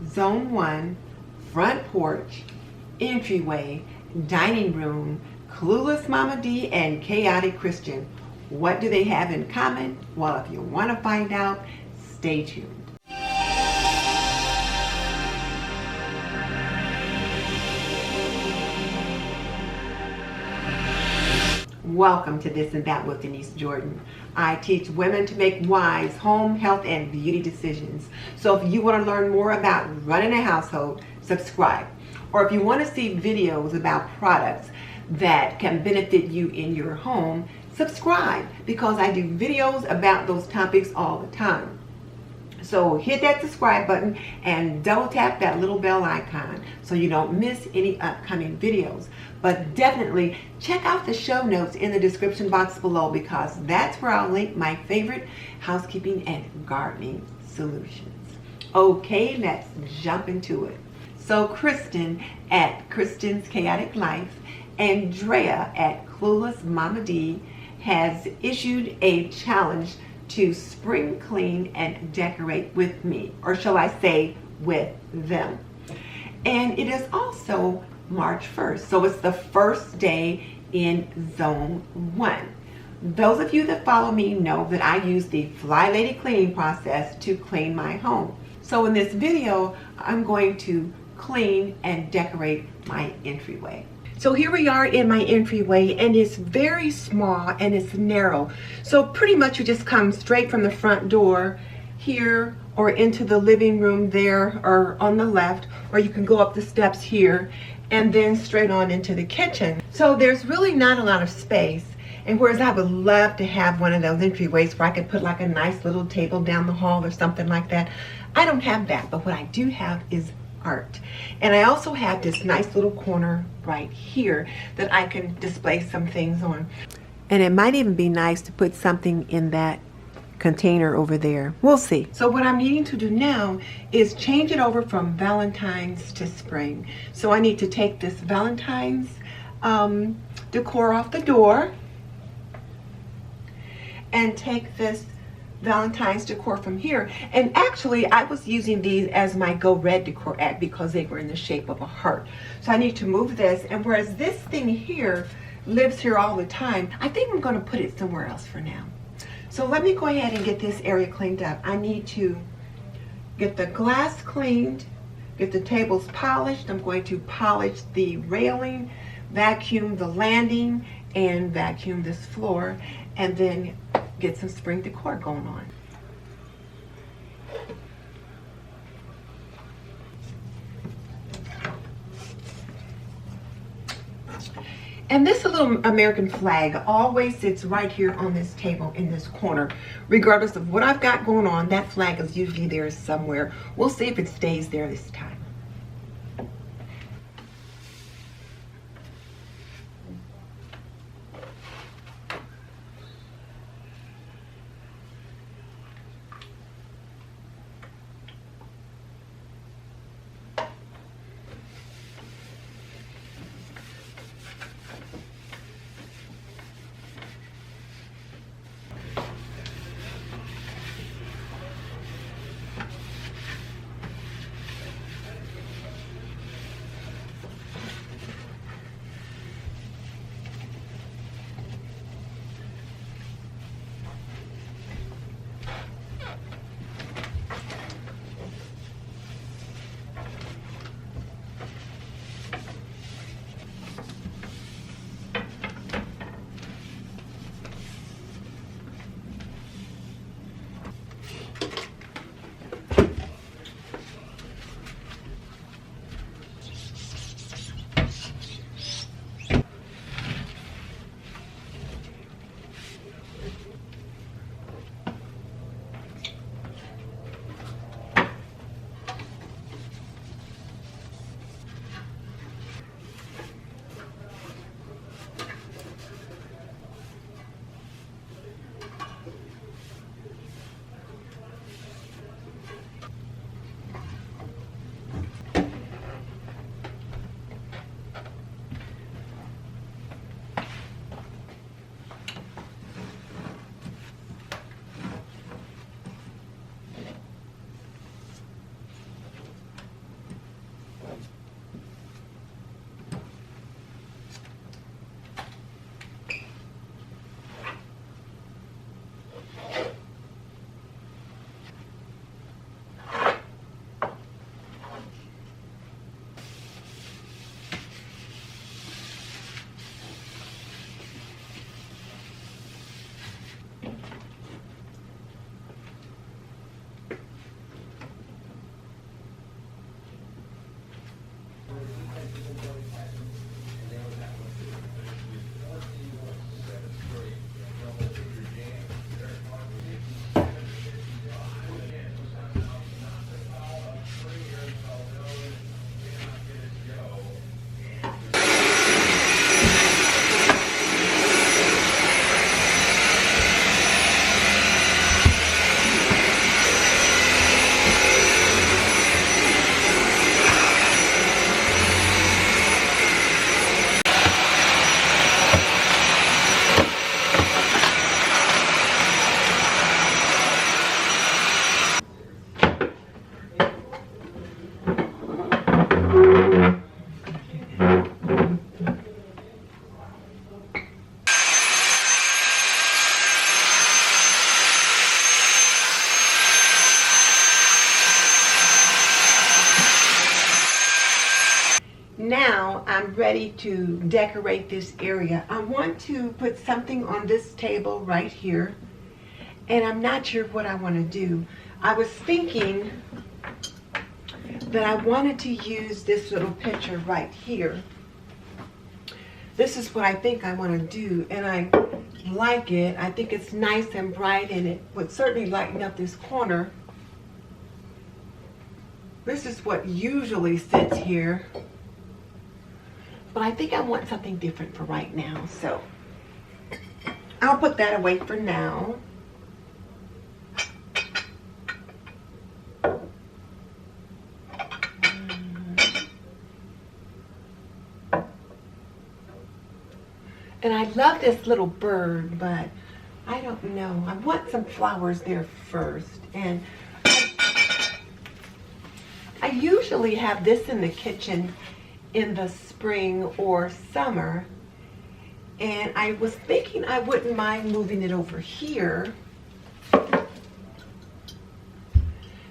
Zone 1, front porch, entryway, dining room, Clueless Mama D, and chaotic Kristen. What do they have in common? Well, if you want to find out, stay tuned. Welcome to This and That with Denise Jordan. I teach women to make wise home, health, and beauty decisions. So if you want to learn more about running a household, subscribe. Or if you want to see videos about products that can benefit you in your home, subscribe, because I do videos about those topics all the time. So hit that subscribe button and double tap that little bell icon so you don't miss any upcoming videos. But definitely check out the show notes in the description box below, because that's where I'll link my favorite housekeeping and gardening solutions. Okay, let's jump into it. So Kristen at Kristen's Chaotic Life, Andrea at Clueless Mama D has issued a challenge to spring clean and decorate with me, or shall I say with them. And it is also March 1st, so it's the first day in Zone 1. Those of you that follow me know that I use the Fly Lady cleaning process to clean my home. So in this video, I'm going to clean and decorate my entryway. So here we are in my entryway, and it's very small and it's narrow. So pretty much you just come straight from the front door here, or into the living room there, or on the left, or you can go up the steps here and then straight on into the kitchen. So there's really not a lot of space. And whereas I would love to have one of those entryways where I could put like a nice little table down the hall or something like that, I don't have that. But what I do have is art. And I also have this nice little corner right here that I can display some things on. And it might even be nice to put something in that container over there. We'll see. So what I'm needing to do now is change it over from Valentine's to spring. So I need to take this Valentine's decor off the door and take this Valentine's decor from here. And actually I was using these as my Go Red decor because they were in the shape of a heart. So I need to move this, and whereas this thing here lives here all the time, I think I'm going to put it somewhere else for now. So let me go ahead and get this area cleaned up. I need to get the glass cleaned, get the tables polished. I'm going to polish the railing, vacuum the landing, and vacuum this floor, and then get some spring decor going on. And this little American flag always sits right here on this table in this corner. Regardless of what I've got going on, that flag is usually there somewhere. We'll see if it stays there this time. Now I'm ready to decorate this area. I want to put something on this table right here, and I'm not sure what I want to do. I was thinking that I wanted to use this little picture right here. This is what I think I want to do, and I like it. I think it's nice and bright, and it would certainly lighten up this corner. This is what usually sits here, but I think I want something different for right now, so I'll put that away for now. And I love this little bird, but I don't know. I want some flowers there first. And I usually have this in the kitchen in the spring or summer. And I was thinking I wouldn't mind moving it over here,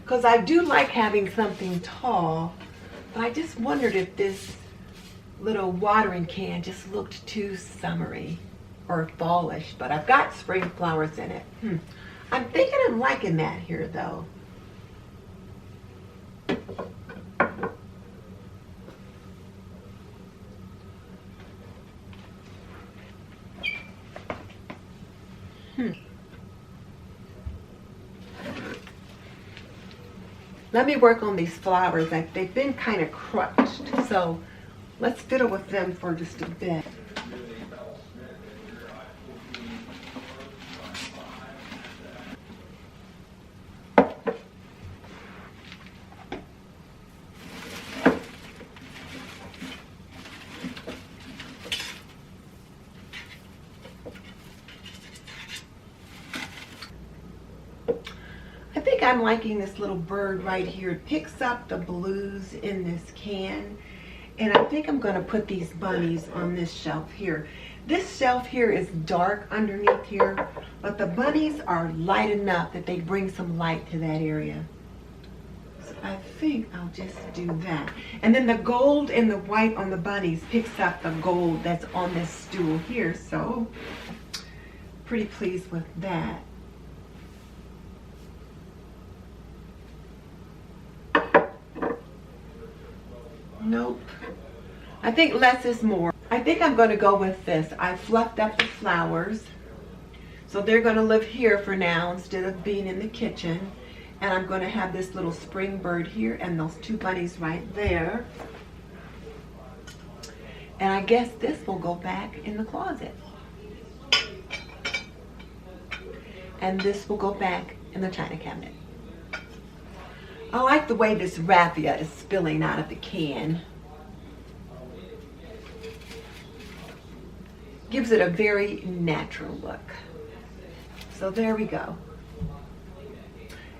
because I do like having something tall. But I just wondered if this little watering can just looked too summery or fallish, but I've got spring flowers in it. I'm thinking I'm liking that here though. Let me work on these flowers. They've been kind of crushed, so let's fiddle with them for just a bit. I think I'm liking this little bird right here. It picks up the blues in this can. And I think I'm going to put these bunnies on this shelf here. This shelf here is dark underneath here, but the bunnies are light enough that they bring some light to that area. So I think I'll just do that. And then the gold and the white on the bunnies picks up the gold that's on this stool here. So pretty pleased with that. Nope. I think less is more. I think I'm going to go with this. I fluffed up the flowers, so they're going to live here for now instead of being in the kitchen. And I'm going to have this little spring bird here and those two bunnies right there. And I guess this will go back in the closet. And this will go back in the china cabinet. I like the way this raffia is spilling out of the can. Gives it a very natural look. So there we go.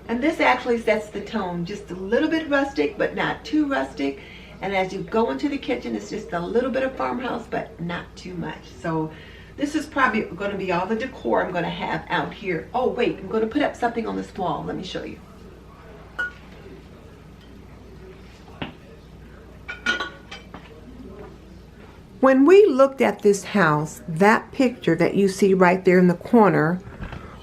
And this actually sets the tone, just a little bit rustic, but not too rustic. And as you go into the kitchen, it's just a little bit of farmhouse, but not too much. So this is probably going to be all the decor I'm going to have out here. Oh wait, I'm going to put up something on this wall. Let me show you. When we looked at this house, that picture that you see right there in the corner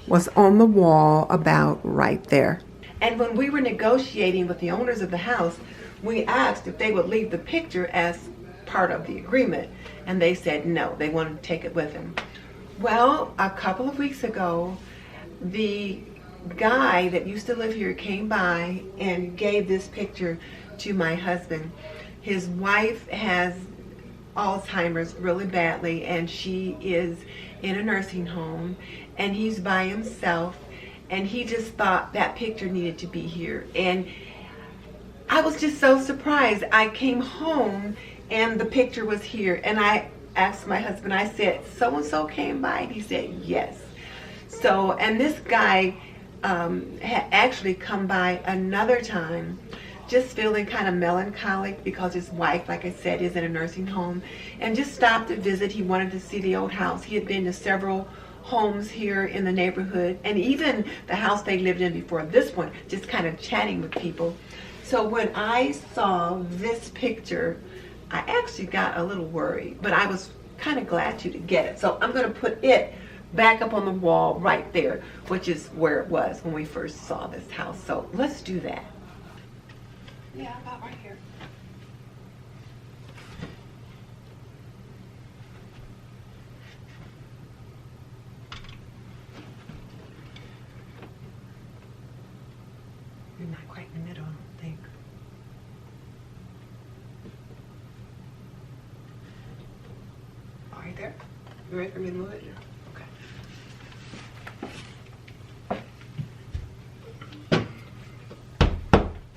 was on the wall about right there. And when we were negotiating with the owners of the house, we asked if they would leave the picture as part of the agreement. And they said no, they wanted to take it with them. Well, a couple of weeks ago, the guy that used to live here came by and gave this picture to my husband. His wife has Alzheimer's really badly, and she is in a nursing home, and he's by himself, and he just thought that picture needed to be here. And I was just so surprised. I came home and the picture was here, and I asked my husband, I said, so-and-so came by? And he said, yes. So, and this guy had actually come by another time, just feeling kind of melancholic because his wife, like I said, is in a nursing home, and just stopped to visit. He wanted to see the old house. He had been to several homes here in the neighborhood, and even the house they lived in before this one, just kind of chatting with people. So when I saw this picture, I actually got a little worried, but I was kind of glad to get it. So I'm going to put it back up on the wall right there, which is where it was when we first saw this house. So let's do that. Yeah, about right here. You're not quite in the middle, I don't think. Right there. You ready for me to move it? Okay.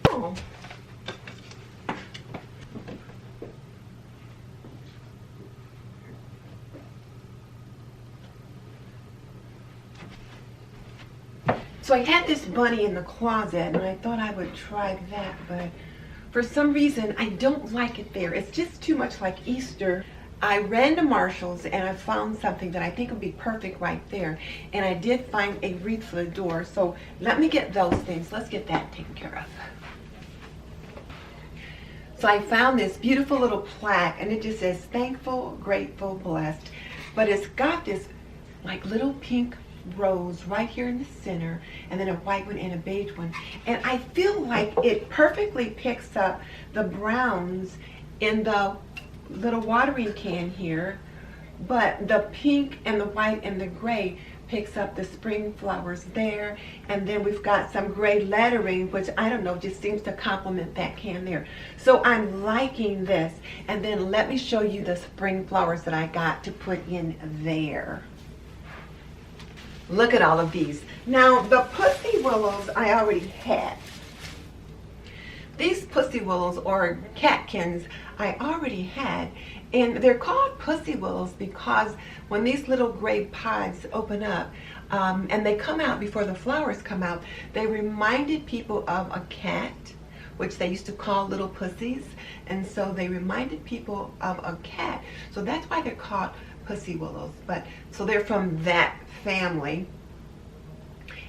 Oh. So I had this bunny in the closet, and I thought I would try that, but for some reason I don't like it there. It's just too much like Easter. I ran to Marshall's and I found something that I think would be perfect right there. And I did find a wreath for the door. So let me get those things. Let's get that taken care of. So I found this beautiful little plaque, and it just says, thankful, grateful, blessed. But it's got this like little pink rose right here in the center, and then a white one and a beige one. And I feel like it perfectly picks up the browns in the little watering can here, but the pink and the white and the gray picks up the spring flowers there. And then we've got some gray lettering, which I don't know, just seems to complement that can there. So I'm liking this. And then let me show you the spring flowers that I got to put in there. Look at all of these. Now the pussy willows I already had. These pussy willows, or catkins, I already had, and they're called pussy willows because when these little gray pods open up and they come out before the flowers come out, they reminded people of a cat, which they used to call little pussies, and so they reminded people of a cat. So that's why they're called pussy willows. But so they're from that family,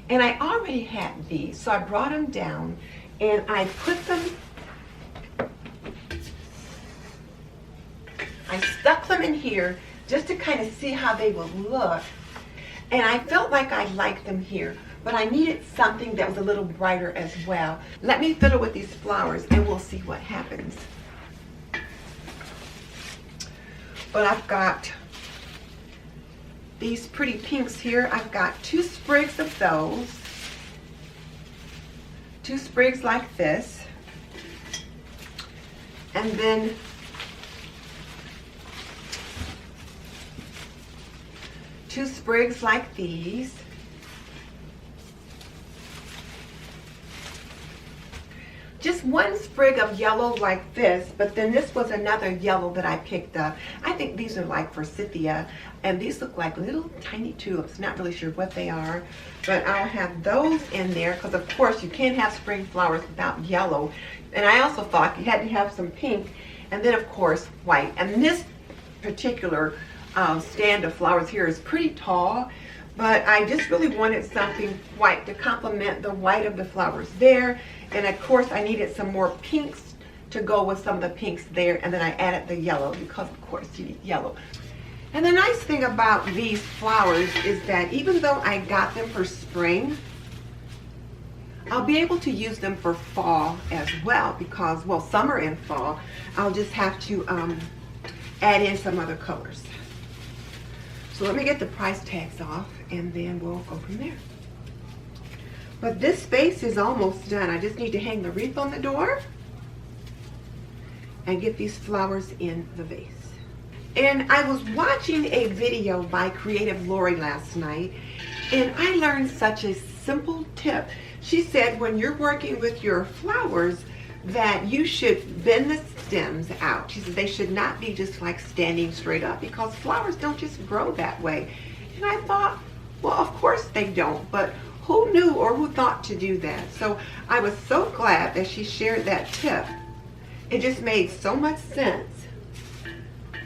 and I already had these, so I brought them down and I put them, I stuck them in here just to kind of see how they would look. And I felt like I liked them here, but I needed something that was a little brighter as well. Let me fiddle with these flowers and we'll see what happens. But I've got these pretty pinks here. I've got 2 sprigs of those. 2 sprigs like this. And then two sprigs like these. Just 1 sprig of yellow like this, but then this was another yellow that I picked up. I think these are like forsythia, and these look like little tiny tulips. Not really sure what they are, but I'll have those in there because of course you can't have spring flowers without yellow. And I also thought you had to have some pink, and then of course white. And this particular stand of flowers here is pretty tall, but I just really wanted something white to complement the white of the flowers there. And of course I needed some more pinks to go with some of the pinks there, and then I added the yellow because of course you need yellow. And the nice thing about these flowers is that even though I got them for spring, I'll be able to use them for fall as well because, well, summer and fall, I'll just have to add in some other colors. So let me get the price tags off and then we'll go from there. But this space is almost done. I just need to hang the wreath on the door and get these flowers in the vase. And I was watching a video by Creative Lori last night, and I learned such a simple tip. She said when you're working with your flowers that you should bend the stems out. She said they should not be just like standing straight up because flowers don't just grow that way. And I thought, well, of course they don't, but who knew or who thought to do that? So I was so glad that she shared that tip. It just made so much sense.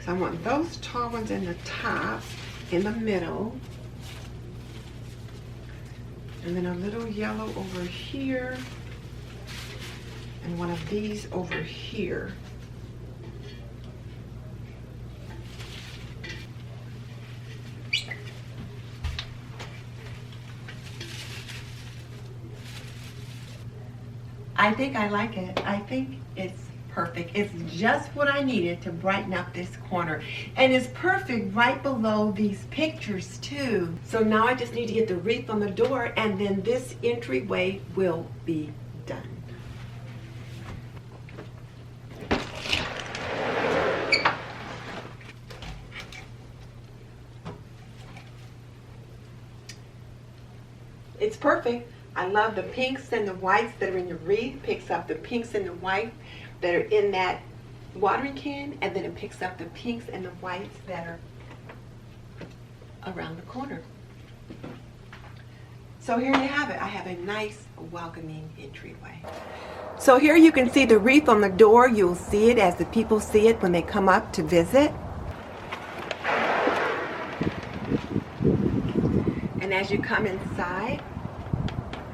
So I want those tall ones in the top, in the middle, and then a little yellow over here, and one of these over here. I think I like it. I think it's perfect. It's just what I needed to brighten up this corner. And it's perfect right below these pictures too. So now I just need to get the wreath on the door and then this entryway will be done. It's perfect. I love the pinks and the whites that are in the wreath. Picks up the pinks and the white that are in that watering can, and then it picks up the pinks and the whites that are around the corner. So here you have it. I have a nice welcoming entryway. So here you can see the wreath on the door. You'll see it as the people see it when they come up to visit. And as you come inside,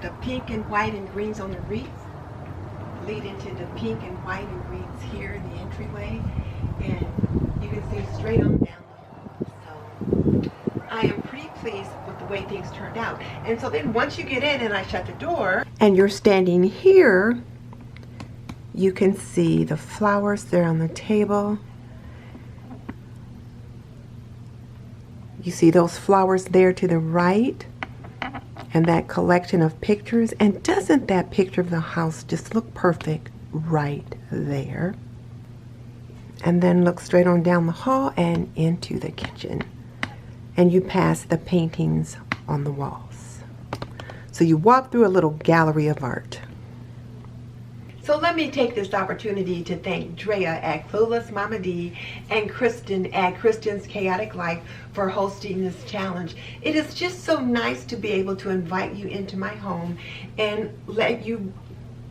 the pink and white and greens on the wreath lead into the pink and white and greens here in the entryway, and you can see straight on down the hall. So I am pretty pleased with the way things turned out. And so then once you get in and I shut the door and you're standing here, you can see the flowers there on the table. You see those flowers there to the right and that collection of pictures. And doesn't that picture of the house just look perfect right there? And then look straight on down the hall and into the kitchen. And you pass the paintings on the walls. So you walk through a little gallery of art. So let me take this opportunity to thank Drea at Clueless Mama D and Kristen at Kristen's Chaotic Life for hosting this challenge. It is just so nice to be able to invite you into my home and let you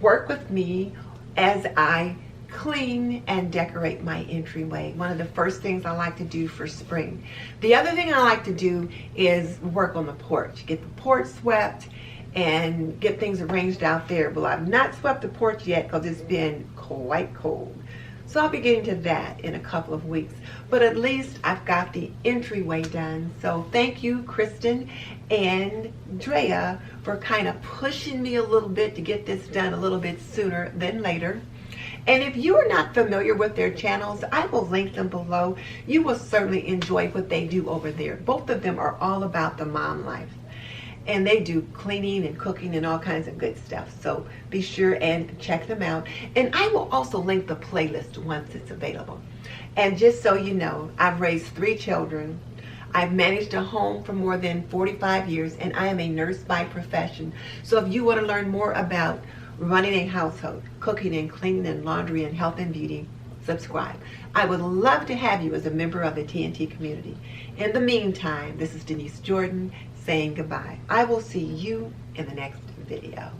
work with me as I clean and decorate my entryway. One of the first things I like to do for spring. The other thing I like to do is work on the porch, get the porch swept and get things arranged out there. Well, I've not swept the porch yet because it's been quite cold. So I'll be getting to that in a couple of weeks. But at least I've got the entryway done. So thank you, Kristen and Drea, for kind of pushing me a little bit to get this done a little bit sooner than later. And if you are not familiar with their channels, I will link them below. You will certainly enjoy what they do over there. Both of them are all about the mom life. And they do cleaning and cooking and all kinds of good stuff. So be sure and check them out. And I will also link the playlist once it's available. And just so you know, I've raised 3 children. I've managed a home for more than 45 years, and I am a nurse by profession. So if you want to learn more about running a household, cooking and cleaning and laundry and health and beauty, subscribe. I would love to have you as a member of the TNT community. In the meantime, this is Denise Jordan saying goodbye. I will see you in the next video.